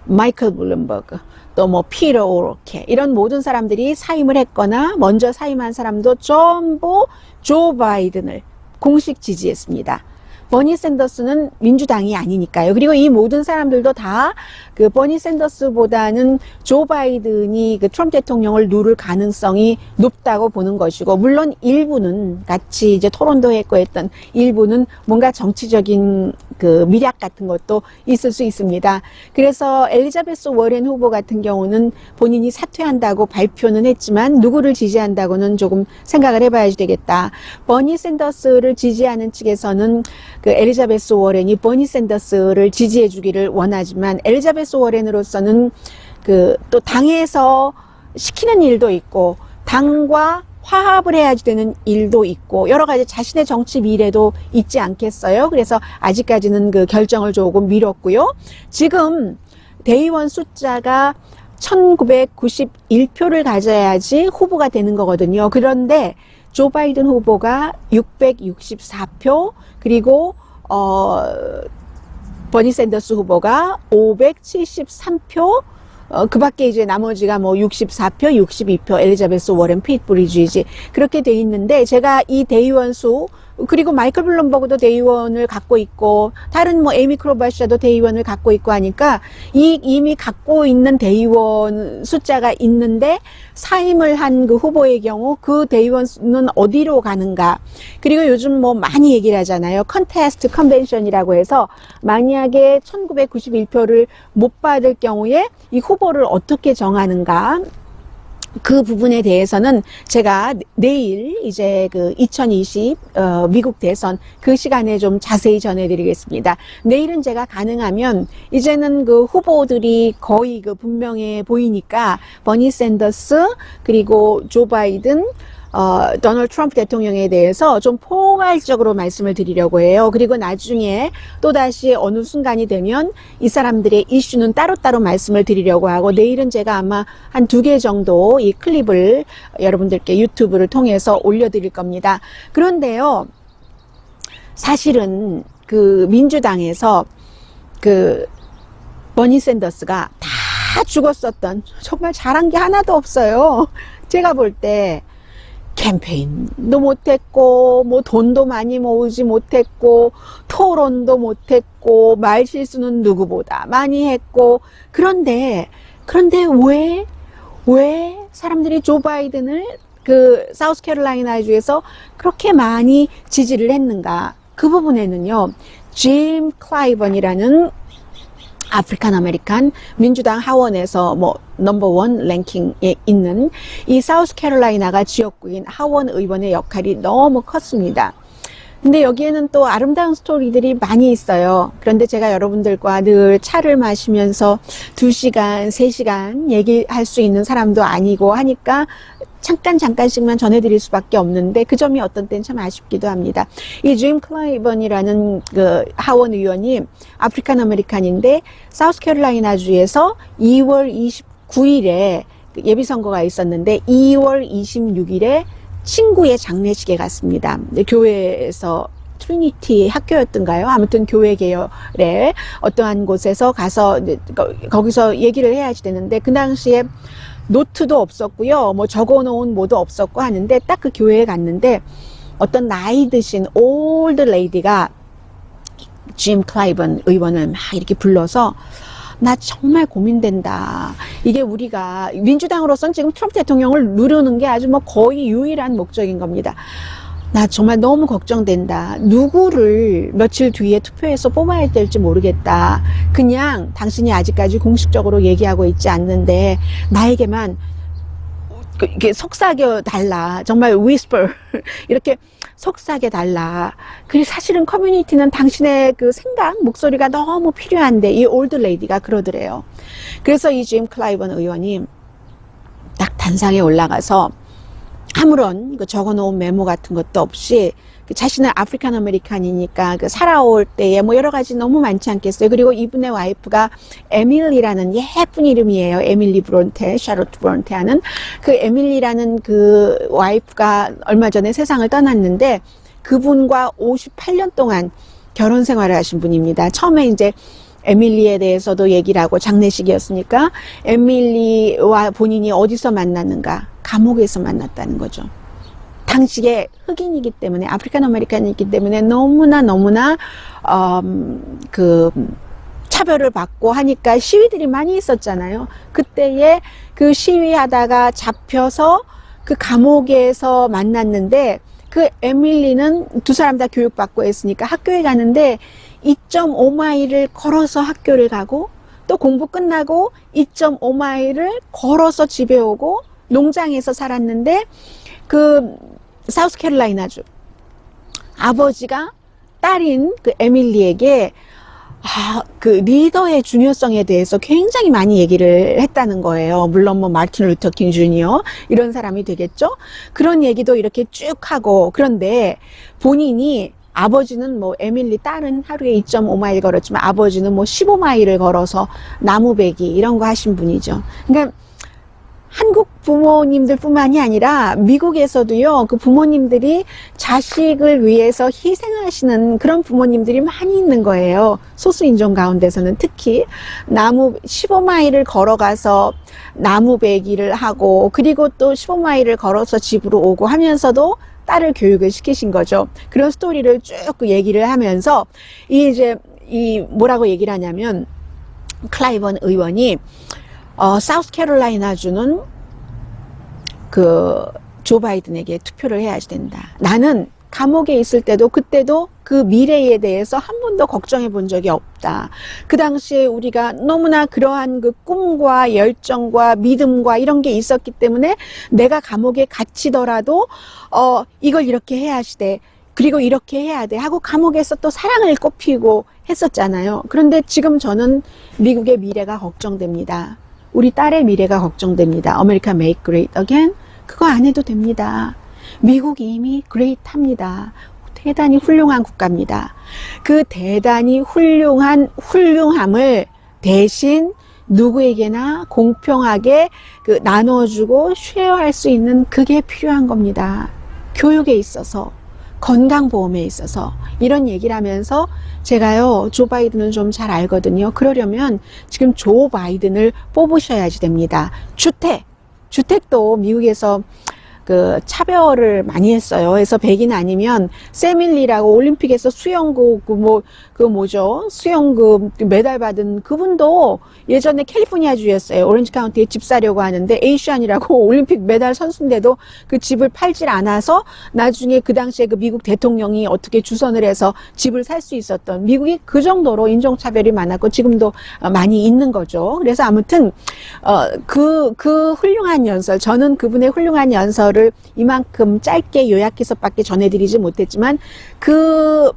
마이클 블룸버그, 또 뭐 피터 오로케, 이런 모든 사람들이 사임을 했거나 먼저 사임한 사람도 전부 조 바이든을 공식 지지했습니다. 버니 샌더스는 민주당이 아니니까요. 그리고 이 모든 사람들도 다 버니 샌더스보다는 조 바이든이 트럼프 대통령을 누를 가능성이 높다고 보는 것이고, 물론 일부는 같이 이제 토론도 했고 했던 일부는 뭔가 정치적인 미략 같은 것도 있을 수 있습니다. 그래서 엘리자베스 워렌 후보 같은 경우는 본인이 사퇴한다고 발표는 했지만 누구를 지지한다고는 조금 생각을 해봐야지 되겠다. 버니 샌더스를 지지하는 측에서는 엘리자베스 워렌이 버니 샌더스를 지지해 주기를 원하지만, 엘리자베스 워렌으로서는 또 당에서 시키는 일도 있고 당과 화합을 해야지 되는 일도 있고 여러 가지 자신의 정치 미래도 있지 않겠어요? 그래서 아직까지는 그 결정을 조금 미뤘고요. 지금 대의원 숫자가 1991표를 가져야지 후보가 되는 거거든요. 그런데 조 바이든 후보가 664표, 그리고 버니 샌더스 후보가 573표, 그 밖에 이제 나머지가 뭐 64표, 62표, 엘리자베스 워렌, 피트 부리지지 그렇게 돼 있는데, 제가 이 대의원 수, 그리고 마이클 블룸버그도 대의원을 갖고 있고 다른 뭐 에이미 크로바샤도 대의원을 갖고 있고 하니까 이미 갖고 있는 대의원 숫자가 있는데 사임을 한 그 후보의 경우 그 대의원은 어디로 가는가. 그리고 요즘 뭐 많이 얘기를 하잖아요. 컨테스트 컨벤션이라고 해서 만약에 1991표를 못 받을 경우에 이 후보를 어떻게 정하는가. 그 부분에 대해서는 제가 내일 이제 그 2020 미국 대선 그 시간에 좀 자세히 전해드리겠습니다. 내일은 제가 가능하면 이제는 그 후보들이 거의 그 분명해 보이니까 버니 샌더스 그리고 조 바이든 도널드 트럼프 대통령에 대해서 좀 포괄적으로 말씀을 드리려고 해요. 그리고 나중에 또다시 어느 순간이 되면 이 사람들의 이슈는 따로따로 말씀을 드리려고 하고, 내일은 제가 아마 한 2개 정도 이 클립을 여러분들께 유튜브를 통해서 올려드릴 겁니다. 그런데요, 사실은 그 민주당에서 그 버니 샌더스가 다 죽었었던, 정말 잘한 게 하나도 없어요. 제가 볼 때 캠페인도 못했고, 뭐 돈도 많이 모으지 못했고, 토론도 못했고, 말 실수는 누구보다 많이 했고, 그런데 왜 사람들이 조 바이든을 그 사우스캐롤라이나주에서 그렇게 많이 지지를 했는가? 그 부분에는요, 짐 클라이번이라는 아프리칸 아메리칸 민주당 하원에서 뭐 넘버1 랭킹에 있는 이 사우스캐롤라이나가 지역구인 하원 의원의 역할이 너무 컸습니다. 근데 여기에는 또 아름다운 스토리들이 많이 있어요. 그런데 제가 여러분들과 늘 차를 마시면서 2시간, 3시간 얘기할 수 있는 사람도 아니고 하니까 잠깐씩만 전해드릴 수밖에 없는데, 그 점이 어떤 때는 참 아쉽기도 합니다. 이 짐 클라이번이라는 그 하원 의원이 아프리칸 아메리칸인데 사우스캐롤라이나주에서 2월 29일에 예비선거가 있었는데 2월 26일에 친구의 장례식에 갔습니다. 교회에서 트리니티 학교였던가요? 아무튼 교회 계열의 어떠한 곳에서 가서 거기서 얘기를 해야지 되는데, 그 당시에 노트도 없었고요, 뭐 적어놓은 뭐도 없었고 하는데, 딱 그 교회에 갔는데 어떤 나이 드신 올드 레이디가 짐 클라이번 의원을 막 이렇게 불러서, 나 정말 고민된다. 이게 우리가 민주당으로서는 지금 트럼프 대통령을 누르는 게 아주 뭐 거의 유일한 목적인 겁니다. 나 정말 너무 걱정된다. 누구를 며칠 뒤에 투표해서 뽑아야 될지 모르겠다. 그냥 당신이 아직까지 공식적으로 얘기하고 있지 않는데 나에게만 이렇게 속삭여 달라. 정말 whisper 이렇게 속삭여 달라. 그리고 사실은 커뮤니티는 당신의 그 생각, 목소리가 너무 필요한데, 이 올드 레이디가 그러더래요. 그래서 이 짐 클라이번 의원이 딱 단상에 올라가서 아무런 그 적어놓은 메모 같은 것도 없이 자신은 아프리칸 아메리칸이니까 그 살아올 때에 뭐 여러 가지 너무 많지 않겠어요. 그리고 이분의 와이프가 에밀리라는 예쁜 이름이에요. 에밀리 브론테, 샤롯 브론테 하는 그 에밀리라는 그 와이프가 얼마 전에 세상을 떠났는데, 그분과 58년 동안 결혼 생활을 하신 분입니다. 처음에 이제 에밀리에 대해서도 얘기를 하고, 장례식이었으니까 에밀리와 본인이 어디서 만났는가? 감옥에서 만났다는 거죠. 당시에 흑인이기 때문에, 아프리칸 아메리칸이기 때문에 너무나 그 차별을 받고 하니까 시위들이 많이 있었잖아요. 그때에 그 시위하다가 잡혀서 그 감옥에서 만났는데, 그 에밀리는 두 사람 다 교육받고 했으니까 학교에 가는데 2.5마일을 걸어서 학교를 가고, 또 공부 끝나고 2.5마일을 걸어서 집에 오고, 농장에서 살았는데 그 사우스캐롤라이나주 아버지가 딸인 그 에밀리에게 그 리더의 중요성에 대해서 굉장히 많이 얘기를 했다는 거예요. 물론 뭐 마틴 루터 킹 주니어 이런 사람이 되겠죠. 그런 얘기도 이렇게 쭉 하고, 그런데 본인이 아버지는 뭐 에밀리 딸은 하루에 2.5마일 걸었지만 아버지는 뭐 15마일을 걸어서 나무배기 이런 거 하신 분이죠. 그러니까 한국 부모님들 뿐만이 아니라 미국에서도요, 그 부모님들이 자식을 위해서 희생하시는 그런 부모님들이 많이 있는 거예요. 소수인종 가운데서는 특히 15마일을 걸어가서 나무배기를 하고, 그리고 또 15마일을 걸어서 집으로 오고 하면서도 딸을 교육을 시키신 거죠. 그런 스토리를 쭉 얘기를 하면서 이 뭐라고 얘기를 하냐면, 클라이번 의원이 사우스캐롤라이나주는 조 바이든에게 투표를 해야지 된다. 나는 감옥에 있을 때도 그때도 그 미래에 대해서 한 번도 걱정해 본 적이 없다. 그 당시에 우리가 너무나 그러한 그 꿈과 열정과 믿음과 이런 게 있었기 때문에 내가 감옥에 갇히더라도 이걸 이렇게 해야지 돼. 그리고 이렇게 해야 돼 하고 감옥에서 또 사랑을 꽃피우고 했었잖아요. 그런데 지금 저는 미국의 미래가 걱정됩니다. 우리 딸의 미래가 걱정됩니다. America Make Great Again. 그거 안 해도 됩니다. 미국이 이미 great합니다. 대단히 훌륭한 국가입니다. 그 대단히 훌륭함을 대신 누구에게나 공평하게 나눠주고 쉐어할 수 있는 그게 필요한 겁니다. 교육에 있어서, 건강보험에 있어서 이런 얘기를 하면서 제가요, 조 바이든을 좀 잘 알거든요. 그러려면 지금 조 바이든을 뽑으셔야지 됩니다. 주택도 미국에서 차별을 많이 했어요. 그래서 백인 아니면 세밀리라고 올림픽에서 수영 수영 메달 받은 그분도 예전에 캘리포니아주였어요. 오렌지 카운티에 집 사려고 하는데 에이시안이라고 올림픽 메달 선수인데도 그 집을 팔질 않아서 나중에 그 당시에 그 미국 대통령이 어떻게 주선을 해서 집을 살 수 있었던, 미국이 그 정도로 인종차별이 많았고 지금도 많이 있는 거죠. 그래서 아무튼 그 훌륭한 연설, 저는 그분의 훌륭한 연설을 이만큼 짧게 요약해서밖에 전해드리지 못했지만 그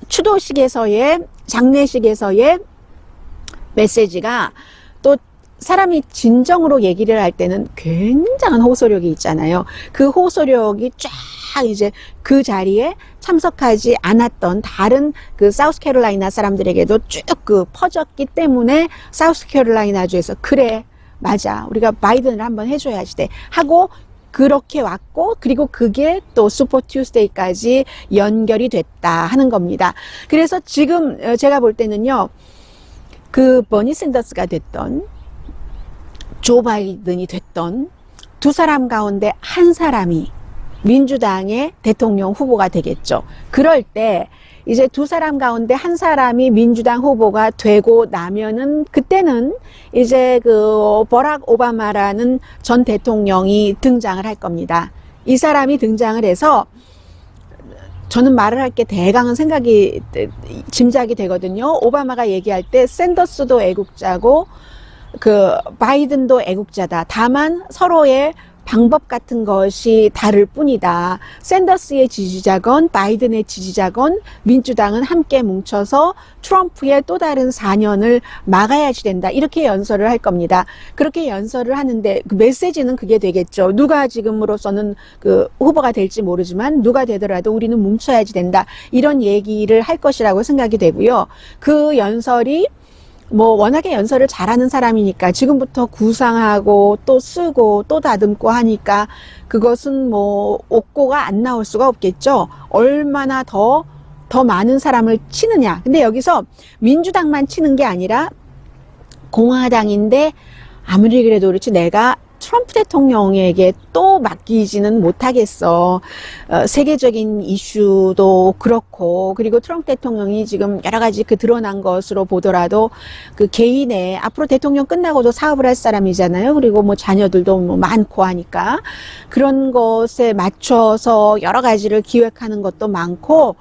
추도식에서의, 장례식에서의 메시지가 또 사람이 진정으로 얘기를 할 때는 굉장한 호소력이 있잖아요. 그 호소력이 쫙 이제 그 자리에 참석하지 않았던 다른 그 사우스캐롤라이나 사람들에게도 쭉 퍼졌기 때문에 사우스캐롤라이나주에서 그래, 맞아, 우리가 바이든을 한번 해줘야지 돼 하고 그렇게 왔고, 그리고 그게 또 슈퍼 투스데이까지 연결이 됐다 하는 겁니다. 그래서 지금 제가 볼 때는요, 그 버니 샌더스가 됐던 조 바이든이 됐던 두 사람 가운데 한 사람이 민주당의 대통령 후보가 되겠죠. 그럴 때 이제 두 사람 가운데 한 사람이 민주당 후보가 되고 나면은 그때는 이제 버락 오바마라는 전 대통령이 등장을 할 겁니다. 이 사람이 등장을 해서 저는 말을 할 게 대강은 짐작이 되거든요. 오바마가 얘기할 때 샌더스도 애국자고 바이든도 애국자다. 다만 서로의 방법 같은 것이 다를 뿐이다. 샌더스의 지지자건 바이든의 지지자건 민주당은 함께 뭉쳐서 트럼프의 또 다른 4년을 막아야지 된다. 이렇게 연설을 할 겁니다. 그렇게 연설을 하는데 그 메시지는 그게 되겠죠. 누가 지금으로서는 후보가 될지 모르지만 누가 되더라도 우리는 뭉쳐야지 된다. 이런 얘기를 할 것이라고 생각이 되고요. 그 연설이 워낙에 연설을 잘하는 사람이니까 지금부터 구상하고 또 쓰고 또 다듬고 하니까 그것은 옥고가 안 나올 수가 없겠죠. 얼마나 더 많은 사람을 치느냐. 근데 여기서 민주당만 치는 게 아니라 공화당인데 아무리 그래도 그렇지 내가 트럼프 대통령에게 또 맡기지는 못하겠어. 세계적인 이슈도 그렇고, 그리고 트럼프 대통령이 지금 여러 가지 드러난 것으로 보더라도 개인의 앞으로 대통령 끝나고도 사업을 할 사람이잖아요. 그리고 자녀들도 많고 하니까 그런 것에 맞춰서 여러 가지를 기획하는 것도 많고,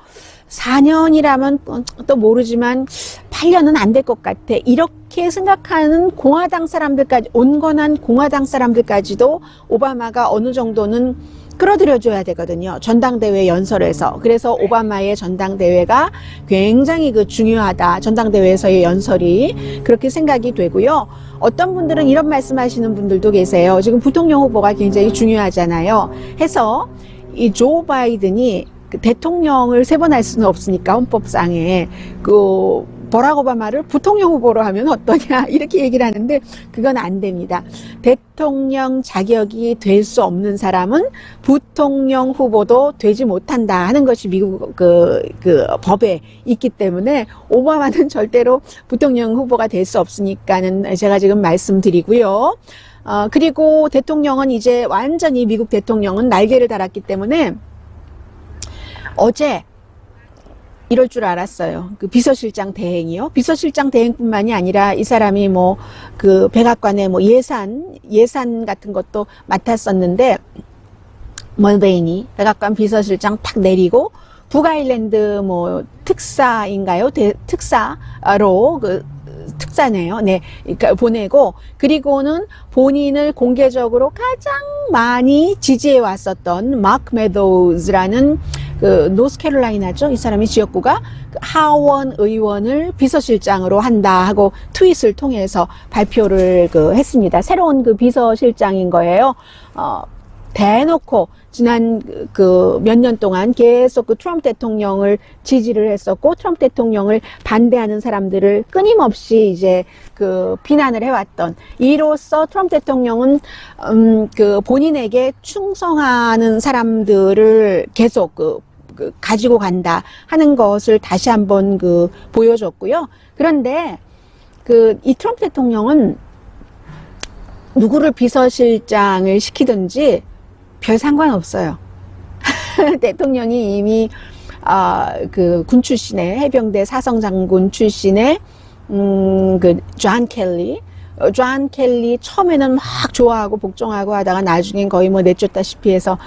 4년이라면 또 모르지만 8년은 안 될 것 같아. 이렇게 생각하는 공화당 사람들까지, 온건한 공화당 사람들까지도 오바마가 어느 정도는 끌어들여줘야 되거든요. 전당대회 연설에서. 그래서 오바마의 전당대회가 굉장히 그 중요하다. 전당대회에서의 연설이 그렇게 생각이 되고요. 어떤 분들은 이런 말씀하시는 분들도 계세요. 지금 부통령 후보가 굉장히 중요하잖아요. 해서 이 조 바이든이 그 대통령을 세 번 할 수는 없으니까 헌법상에 그 버락 오바마를 부통령 후보로 하면 어떠냐 이렇게 얘기를 하는데 그건 안 됩니다. 대통령 자격이 될 수 없는 사람은 부통령 후보도 되지 못한다 하는 것이 미국 그 법에 있기 때문에 오바마는 절대로 부통령 후보가 될 수 없으니까는 제가 지금 말씀드리고요. 그리고 대통령은 이제 완전히 미국 대통령은 날개를 달았기 때문에 어제 이럴 줄 알았어요. 그 비서실장 대행이요. 비서실장 대행뿐만이 아니라 이 사람이 뭐 그 백악관의 뭐 예산 같은 것도 맡았었는데 멀베인이 백악관 비서실장 탁 내리고 북아일랜드 뭐 특사인가요? 특사로 그 특사네요. 네, 그러니까 보내고 그리고는 본인을 공개적으로 가장 많이 지지해 왔었던 마크 메도우즈라는 그 노스캐롤라이나죠. 이 사람이 지역구가 그 하원 의원을 비서실장으로 한다 하고 트윗을 통해서 발표를 했습니다. 새로운 그 비서실장인 거예요. 대놓고 지난 그 몇 년 동안 계속 그 트럼프 대통령을 지지를 했었고 트럼프 대통령을 반대하는 사람들을 끊임없이 이제 그 비난을 해왔던 이로써 트럼프 대통령은 그 본인에게 충성하는 사람들을 계속 가지고 간다 하는 것을 다시 한번 보여줬고요. 그런데 이 트럼프 대통령은 누구를 비서실장을 시키든지 별 상관없어요. 대통령이 이미 그 군 출신의 해병대 사성장군 출신의 존 켈리 처음에는 막 좋아하고 복종하고 하다가 나중엔 거의 뭐 내쫓다시피 해서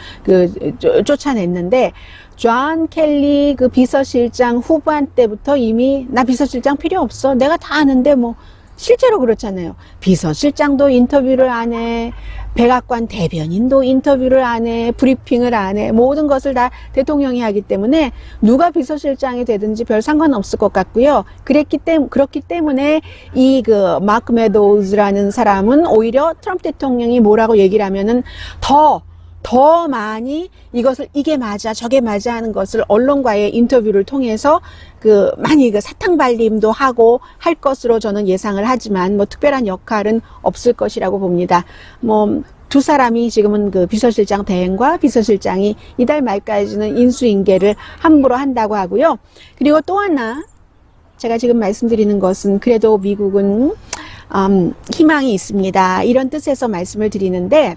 쫓아냈는데 존 켈리 그 비서실장 후반 때부터 이미 나 비서실장 필요 없어. 내가 다 아는데 뭐 실제로 그렇잖아요. 비서실장도 인터뷰를 안 해. 백악관 대변인도 인터뷰를 안 해. 브리핑을 안 해. 모든 것을 다 대통령이 하기 때문에 누가 비서실장이 되든지 별 상관없을 것 같고요. 그렇기 때문에 이 마크 메도우즈라는 사람은 오히려 트럼프 대통령이 뭐라고 얘기를 하면은 더 많이 이게 맞아 저게 맞아 하는 것을 언론과의 인터뷰를 통해서 많이 사탕 발림도 하고 할 것으로 저는 예상을 하지만 뭐 특별한 역할은 없을 것이라고 봅니다. 뭐 두 사람이 지금은 비서실장 대행과 비서실장이 이달 말까지는 인수인계를 함부로 한다고 하고요. 그리고 또 하나 제가 지금 말씀드리는 것은 그래도 미국은 희망이 있습니다. 이런 뜻에서 말씀을 드리는데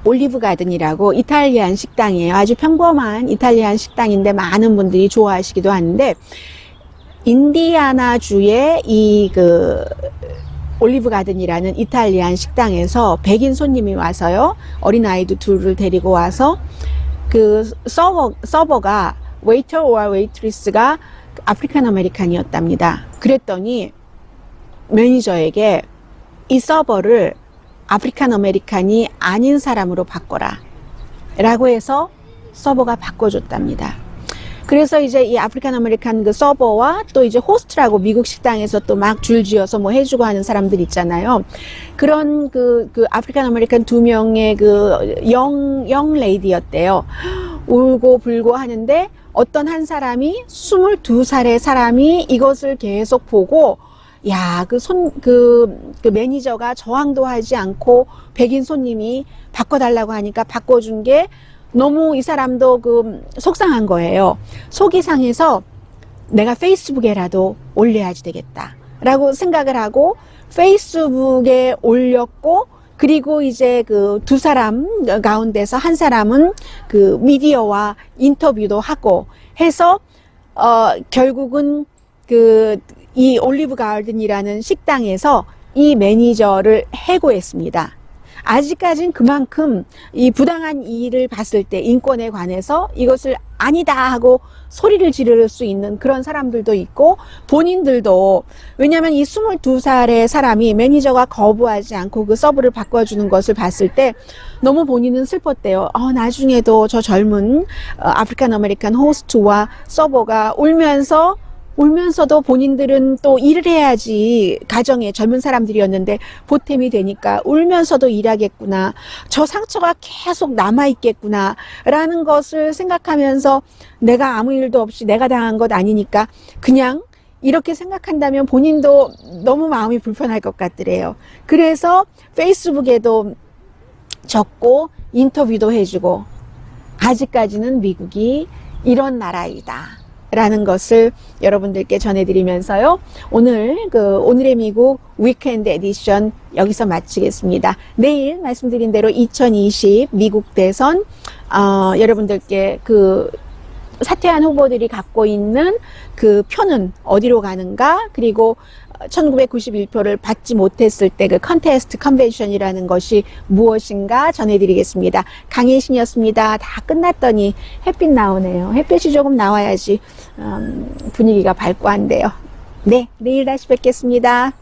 올리브 가든이라고 이탈리안 식당이에요. 아주 평범한 이탈리안 식당인데 많은 분들이 좋아하시기도 하는데 인디아나주의 올리브 가든이라는 이탈리안 식당에서 백인 손님이 와서요. 어린아이도 둘을 데리고 와서 서버가 웨이터 or 웨이트리스가 아프리칸 아메리칸이었답니다. 그랬더니 매니저에게 이 서버를 아프리칸 아메리칸이 아닌 사람으로 바꿔라 라고 해서 서버가 바꿔줬답니다. 그래서 이제 이 아프리칸 아메리칸 서버와 또 이제 호스트라고 미국 식당에서 또 막 줄지어서 뭐 해주고 하는 사람들 있잖아요. 그런 아프리칸 아메리칸 두 명의 영 레이디였대요. 울고 불고 하는데 어떤 한 사람이 22살의 사람이 이것을 계속 보고 야, 매니저가 저항도 하지 않고 백인 손님이 바꿔달라고 하니까 바꿔준 게 너무 이 사람도 속상한 거예요. 속이 상해서 내가 페이스북에라도 올려야지 되겠다. 라고 생각을 하고 페이스북에 올렸고 그리고 이제 두 사람 가운데서 한 사람은 미디어와 인터뷰도 하고 해서, 결국은 이 올리브 가든이라는 식당에서 이 매니저를 해고했습니다. 아직까진 그만큼 이 부당한 일을 봤을 때 인권에 관해서 이것을 아니다 하고 소리를 지를 수 있는 그런 사람들도 있고, 본인들도, 왜냐하면 이 22살의 사람이 매니저가 거부하지 않고 그 서브를 바꿔주는 것을 봤을 때 너무 본인은 슬펐대요. 나중에도 저 젊은 아프리칸 아메리칸 호스트와 서버가 울면서도 본인들은 또 일을 해야지, 가정에 젊은 사람들이었는데 보탬이 되니까 울면서도 일하겠구나, 저 상처가 계속 남아있겠구나 라는 것을 생각하면서 내가 아무 일도 없이 내가 당한 것 아니니까 그냥 이렇게 생각한다면 본인도 너무 마음이 불편할 것 같더래요. 그래서 페이스북에도 적고 인터뷰도 해주고, 아직까지는 미국이 이런 나라이다 라는 것을 여러분들께 전해드리면서요, 오늘의 미국 위켄드 에디션 여기서 마치겠습니다. 내일 말씀드린 대로 2020 미국 대선, 여러분들께 그 사퇴한 후보들이 갖고 있는 그 표는 어디로 가는가, 그리고 1991표를 받지 못했을 때 그 컨테스트 컨벤션이라는 것이 무엇인가 전해드리겠습니다. 강혜신이었습니다. 다 끝났더니 햇빛 나오네요. 햇빛이 조금 나와야지 분위기가 밝고 한데요. 네, 내일 다시 뵙겠습니다.